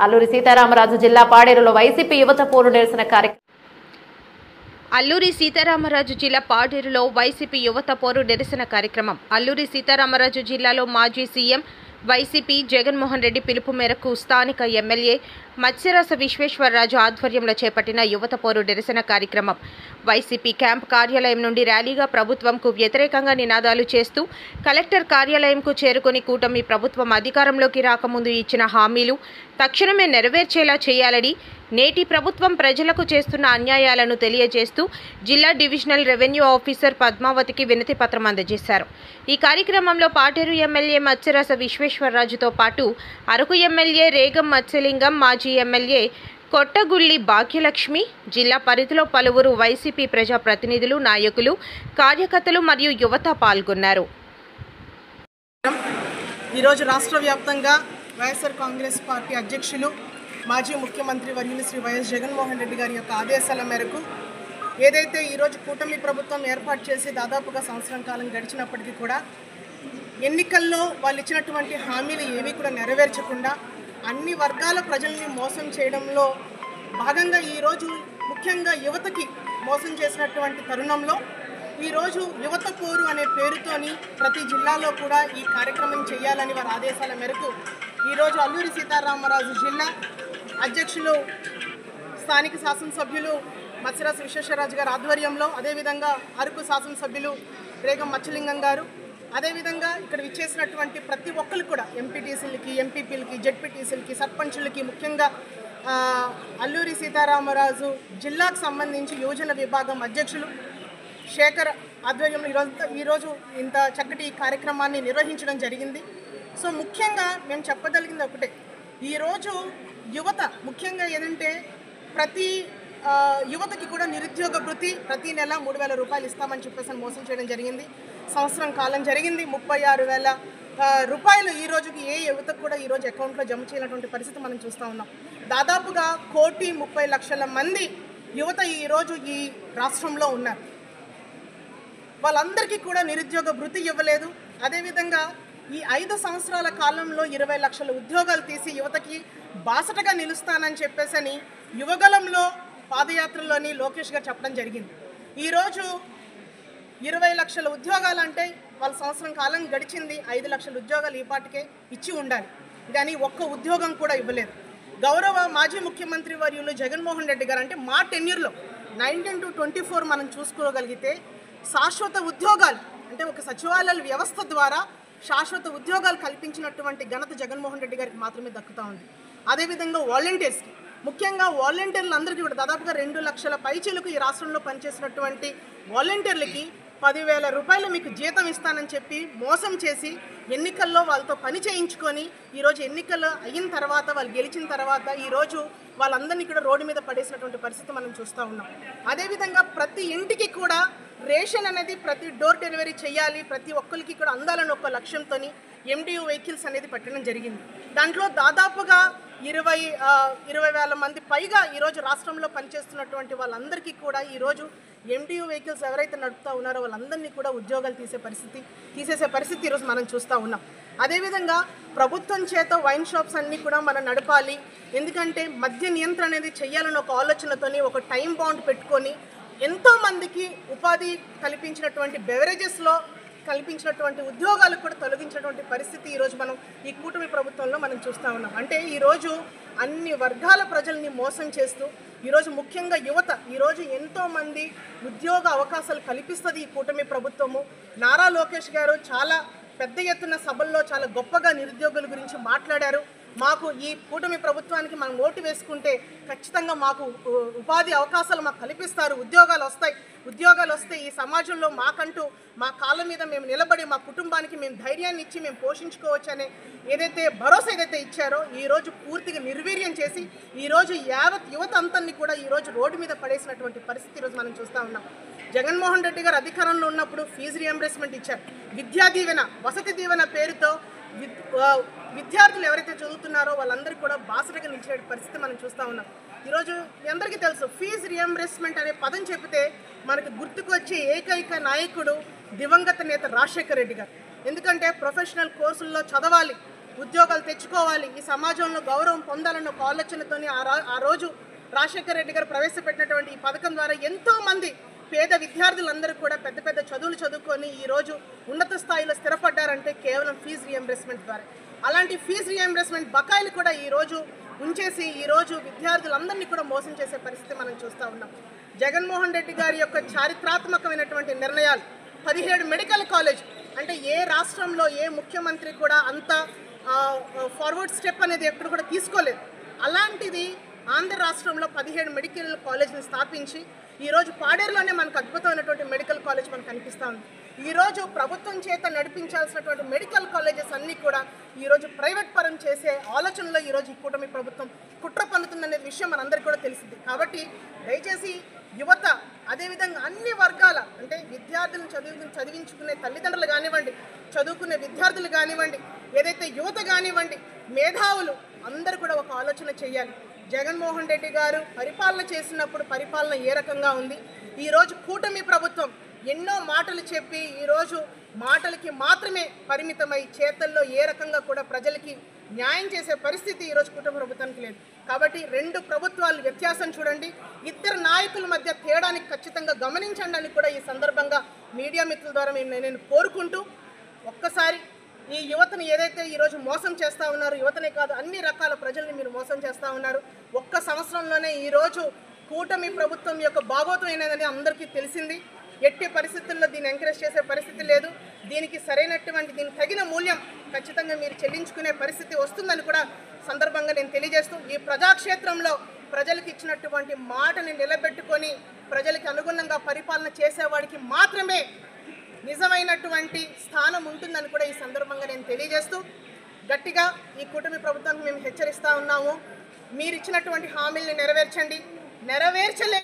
అల్లూరి సీతారామరాజు జిల్లా పాడేరులో వైసీపీ యువత పోరు నిరసన కార్యక్రమం. అల్లూరి సీతారామరాజు జిల్లా పాడేరులో వైసీపీ యువత పోరు నిరసన కార్యక్రమం. అల్లూరి సీతారామరాజు జిల్లాలో మాజీ సీఎం వైసీపీ జగన్మోహన్ రెడ్డి పిలుపు మేరకు స్థానిక ఎమ్మెల్యే మత్స్యరస విశ్వేశ్వరరాజు ఆధ్వర్యంలో చేపట్టిన యువత పోరు నిరసన కార్యక్రమం. వైసీపీ క్యాంప్ కార్యాలయం నుండి ర్యాలీగా ప్రభుత్వంకు వ్యతిరేకంగా నినాదాలు చేస్తూ కలెక్టర్ కార్యాలయంకు చేరుకుని కూటమి ప్రభుత్వం అధికారంలోకి రాకముందు ఇచ్చిన హామీలు తక్షణమే నెరవేర్చేలా చేయాలని, నేటి ప్రభుత్వం ప్రజలకు చేస్తున్న అన్యాయాలను తెలియజేస్తూ జిల్లా డివిజనల్ రెవెన్యూ ఆఫీసర్ పద్మావతికి వినతి పత్రం అందజేశారు. ఈ కార్యక్రమంలో పాటేరు ఎమ్మెల్యే మత్స్యరస విశ్వేశ్వరరాజుతో పాటు అరకు ఎమ్మెల్యే రేగం మత్స్యలింగం, మాజీ ఎమ్మెల్యే కొట్టగుల్లి భాగ్యలక్ష్మి, జిల్లా పరిధిలో పలువురు వైసీపీ ప్రజాప్రతినిధులు, నాయకులు, కార్యకర్తలు మరియు యువత పాల్గొన్నారు. ఈరోజు రాష్ట్ర వ్యాప్తంగా వైఎస్ఆర్ కాంగ్రెస్ పార్టీ అధ్యక్షులు మాజీ ముఖ్యమంత్రి వర్యులు శ్రీ వైఎస్ జగన్మోహన్ రెడ్డి గారి యొక్క ఆదేశాల మేరకు ఏదైతే ఈరోజు కూటమి ప్రభుత్వం ఏర్పాటు చేసి దాదాపుగా సంవత్సరం కాలం గడిచినప్పటికీ కూడా ఎన్నికల్లో వాళ్ళు ఇచ్చినటువంటి హామీలు ఏవి కూడా నెరవేర్చకుండా అన్ని వర్గాల ప్రజల్ని మోసం చేయడంలో భాగంగా ఈరోజు ముఖ్యంగా యువతకి మోసం చేసినటువంటి తరుణంలో ఈరోజు యువత పోరు అనే పేరుతోని ప్రతి జిల్లాలో కూడా ఈ కార్యక్రమం చేయాలని వారి ఆదేశాల మేరకు ఈరోజు అల్లూరి సీతారామరాజు జిల్లా అధ్యక్షులు స్థానిక శాసనసభ్యులు మత్స్యరస విశ్వేశ్వరరాజు గారి ఆధ్వర్యంలో, అదేవిధంగా అరకు శాసనసభ్యులు రేగం మత్స్యలింగం గారు, అదేవిధంగా ఇక్కడ విచ్చేసినటువంటి ప్రతి ఒక్కరు కూడా ఎంపీటీసీలకి, ఎంపీపీలకి, జెడ్పీటీసీలకి, సర్పంచులకి, ముఖ్యంగా అల్లూరి సీతారామరాజు జిల్లాకు సంబంధించి యువజన విభాగం అధ్యక్షులు శేఖర్ ఆధ్వర్యంలో ఈరోజు ఇంత చక్కటి కార్యక్రమాన్ని నిర్వహించడం జరిగింది. సో ముఖ్యంగా మేము చెప్పగలిగింది ఒకటే, ఈరోజు యువత ముఖ్యంగా ఏదంటే ప్రతి యువతకి కూడా నిరుద్యోగ భృతి ప్రతి నెల 3,000 రూపాయలు ఇస్తామని చెప్పేసి మోసం చేయడం జరిగింది. సంవత్సరం కాలం జరిగింది. 36,000 రూపాయలు ఈ రోజుకి ఏ యువతకు కూడా ఈరోజు అకౌంట్లో జమ చేయనటువంటి పరిస్థితి మనం చూస్తూ ఉన్నాం. దాదాపుగా 1,30,00,000 మంది యువత ఈరోజు ఈ రాష్ట్రంలో ఉన్నారు. వాళ్ళందరికీ కూడా నిరుద్యోగ భృతి ఇవ్వలేదు. అదేవిధంగా ఈ 5 సంవత్సరాల కాలంలో 20 లక్షల ఉద్యోగాలు తీసి యువతకి బాసటగా నిలుస్తానని చెప్పేసి యువగలంలో పాదయాత్రలోని లోకేష్ గారు చెప్పడం జరిగింది. ఈరోజు 20 లక్షల ఉద్యోగాలు అంటే వాళ్ళ సంవత్సరం కాలం గడిచింది. 5 లక్షల ఉద్యోగాలు ఈ పాటికే ఇచ్చి ఉండాలి, కానీ ఒక్క ఉద్యోగం కూడా ఇవ్వలేదు. గౌరవ మాజీ ముఖ్యమంత్రి వర్యులు జగన్మోహన్ రెడ్డి గారు అంటే మా టెన్యూర్లో 19 to 24 మనం చూసుకోగలిగితే శాశ్వత ఉద్యోగాలు అంటే ఒక సచివాలయాల వ్యవస్థ ద్వారా శాశ్వత ఉద్యోగాలు కల్పించినటువంటి ఘనత జగన్మోహన్ రెడ్డి గారికి మాత్రమే దక్కుతూ ఉంది. అదేవిధంగా వాలంటీర్స్కి, ముఖ్యంగా వాలంటీర్లందరికీ కూడా దాదాపుగా 2 లక్షల పైచీలకు ఈ రాష్ట్రంలో పనిచేసినటువంటి వాలంటీర్లకి 10,000 రూపాయలు మీకు జీతం ఇస్తానని చెప్పి మోసం చేసి ఎన్నికల్లో వాళ్ళతో పని చేయించుకొని ఈరోజు ఎన్నికలు అయిన తర్వాత వాళ్ళు గెలిచిన తర్వాత ఈరోజు వాళ్ళందరినీ కూడా రోడ్డు మీద పడేసినటువంటి పరిస్థితి మనం చూస్తూ ఉన్నాం. అదేవిధంగా ప్రతి ఇంటికి కూడా రేషన్ అనేది ప్రతి డోర్ డెలివరీ చేయాలి, ప్రతి ఒక్కరికి కూడా అందాలని ఒక లక్ష్యంతో MDU వెహికల్స్ అనేది పెట్టడం జరిగింది. దాంట్లో దాదాపుగా 20,000 మంది పైగా ఈరోజు రాష్ట్రంలో పనిచేస్తున్నటువంటి వాళ్ళందరికీ కూడా ఈరోజు MDU వెహికల్స్ ఎవరైతే నడుపుతూ ఉన్నారో వాళ్ళందరినీ కూడా ఉద్యోగాలు తీసేసే పరిస్థితి ఈరోజు మనం చూస్తూ ఉన్నాం. అదేవిధంగా ప్రభుత్వం చేత వైన్ షాప్స్ అన్నీ కూడా మనం నడపాలి, ఎందుకంటే మద్య నియంత్రణ అనేది చేయాలని ఒక ఆలోచనతోని ఒక టైం బౌండ్ పెట్టుకొని ఎంతోమందికి ఉపాధి కల్పించినటువంటి బెవరేజెస్లో కల్పించినటువంటి ఉద్యోగాలకు కూడా తొలగించినటువంటి పరిస్థితి ఈరోజు మనం ఈ కూటమి ప్రభుత్వంలో మనం చూస్తూ ఉన్నాం. అంటే ఈరోజు అన్ని వర్గాల ప్రజల్ని మోసం చేస్తూ ఈరోజు ముఖ్యంగా యువత ఈరోజు ఎంతోమంది ఉద్యోగ అవకాశాలు కల్పిస్తుంది ఈ కూటమి ప్రభుత్వము. నారా లోకేష్ గారు చాలా పెద్ద ఎత్తున సభల్లో చాలా గొప్పగా నిరుద్యోగుల గురించి మాట్లాడారు. మాకు ఈ కూటమి ప్రభుత్వానికి మనం ఓటు వేసుకుంటే ఖచ్చితంగా మాకు ఉపాధి అవకాశాలు మాకు కల్పిస్తారు, ఉద్యోగాలు వస్తే ఈ సమాజంలో మాకంటూ మా కాళ్ళ మీద మేము నిలబడి మా కుటుంబానికి మేము ధైర్యాన్ని ఇచ్చి మేము పోషించుకోవచ్చు అనే ఏదైతే భరోసా ఏదైతే ఇచ్చారో ఈరోజు పూర్తిగా నిర్వీర్యం చేసి ఈరోజు యావత్ యువత అంతని కూడా ఈరోజు రోడ్డు మీద పడేసినటువంటి పరిస్థితి ఈరోజు మనం చూస్తూ ఉన్నాం. జగన్మోహన్ రెడ్డి గారు అధికారంలో ఉన్నప్పుడు ఫీజు రియంబర్స్మెంట్ ఇచ్చారు, విద్యా దీవెన, వసతి దీవెన పేరుతో విద్యార్థులు ఎవరైతే చదువుతున్నారో వాళ్ళందరికీ కూడా బాసటగా నిలిచే పరిస్థితి మనం చూస్తూ ఉన్నాం. ఈరోజు మీ అందరికీ తెలుసు, ఫీజు రియంబర్స్మెంట్ అనే పదం చెబితే మనకు గుర్తుకొచ్చే ఏకైక నాయకుడు దివంగత నేత రాజశేఖర్ రెడ్డి గారు. ఎందుకంటే ప్రొఫెషనల్ కోర్సుల్లో చదవాలి, ఉద్యోగాలు తెచ్చుకోవాలి, ఈ సమాజంలో గౌరవం పొందాలన్న ఒక ఆలోచనతోని ఆ రోజు రాజశేఖర రెడ్డి గారు ప్రవేశపెట్టినటువంటి ఈ పథకం ద్వారా ఎంతోమంది పేద విద్యార్థులందరూ కూడా పెద్ద పెద్ద చదువులు చదువుకొని ఈరోజు ఉన్నత స్థాయిలో స్థిరపడ్డారంటే కేవలం ఫీజు రియంబర్స్మెంట్ ద్వారా. అలాంటి ఫీజు రియంబర్స్మెంట్ బకాయిలు కూడా ఈరోజు ఉంచేసి ఈరోజు విద్యార్థులందరినీ కూడా మోసం చేసే పరిస్థితి మనం చూస్తూ ఉన్నాం. జగన్మోహన్ రెడ్డి గారి యొక్క చారిత్రాత్మకమైనటువంటి నిర్ణయాలు 17 మెడికల్ కాలేజ్ అంటే ఏ రాష్ట్రంలో ఏ ముఖ్యమంత్రి కూడా అంత ఫార్వర్డ్ స్టెప్ అనేది ఎక్కడ కూడా తీసుకోలేదు. అలాంటిది ఆంధ్ర రాష్ట్రంలో 17 మెడికల్ కాలేజ్ని స్థాపించి ఈరోజు పాడేరులోనే మనకు అద్భుతమైనటువంటి మెడికల్ కాలేజ్ మనకు కనిపిస్తూ ఉంది. ఈరోజు ప్రభుత్వం చేత నడిపించాల్సినటువంటి మెడికల్ కాలేజెస్ అన్నీ కూడా ఈరోజు ప్రైవేట్ పరం చేసే ఆలోచనలో ఈరోజు ఈ కూటమి ప్రభుత్వం కుట్ర పన్నుతుందనే విషయం మనందరికీ కూడా తెలిసింది. కాబట్టి దయచేసి యువత అదేవిధంగా అన్ని వర్గాల అంటే విద్యార్థులను చదివించుకునే తల్లిదండ్రులు కానివ్వండి, చదువుకునే విద్యార్థులు కానివ్వండి, ఏదైతే యువత కానివ్వండి, మేధావులు అందరూ కూడా ఒక ఆలోచన చేయాలి. జగన్మోహన్ రెడ్డి గారు పరిపాలన చేసినప్పుడు పరిపాలన ఏ రకంగా ఉంది, ఈరోజు కూటమి ప్రభుత్వం ఎన్నో మాటలు చెప్పి ఈరోజు మాటలకి మాత్రమే పరిమితమై చేతల్లో ఏ రకంగా కూడా ప్రజలకి న్యాయం చేసే పరిస్థితి ఈరోజు కూటమి ప్రభుత్వానికి లేదు. కాబట్టి రెండు ప్రభుత్వాలు వ్యత్యాసం చూడండి, ఇద్దరు నాయకుల మధ్య తేడాని ఖచ్చితంగా గమనించండి అని కూడా ఈ సందర్భంగా మీడియా మిత్రుల ద్వారా నేను కోరుకుంటూ, ఒక్కసారి ఈ యువతను ఏదైతే ఈరోజు మోసం చేస్తూ ఉన్నారు, యువతనే కాదు అన్ని రకాల ప్రజల్ని మీరు మోసం చేస్తూ ఉన్నారు. ఒక్క సంవత్సరంలోనే ఈరోజు కూటమి ప్రభుత్వం యొక్క భాగోతం అయినదని అందరికీ తెలిసింది. ఎట్టి పరిస్థితుల్లో దీన్ని ఎంకరేజ్ చేసే పరిస్థితి లేదు. దీనికి దీనికి తగిన మూల్యం ఖచ్చితంగా మీరు చెల్లించుకునే పరిస్థితి వస్తుందని కూడా సందర్భంగా నేను తెలియజేస్తూ, ఈ ప్రజాక్షేత్రంలో ప్రజలకు ఇచ్చినటువంటి మాటని నిలబెట్టుకొని ప్రజలకు అనుగుణంగా పరిపాలన చేసేవాడికి మాత్రమే నిజమైనటువంటి స్థానం ఉంటుందని కూడా ఈ సందర్భంగా నేను తెలియజేస్తూ, గట్టిగా ఈ కూటమి ప్రభుత్వానికి మేము హెచ్చరిస్తూ ఉన్నాము. మీరు ఇచ్చినటువంటి హామీల్ని నెరవేర్చండి. నెరవేర్చలే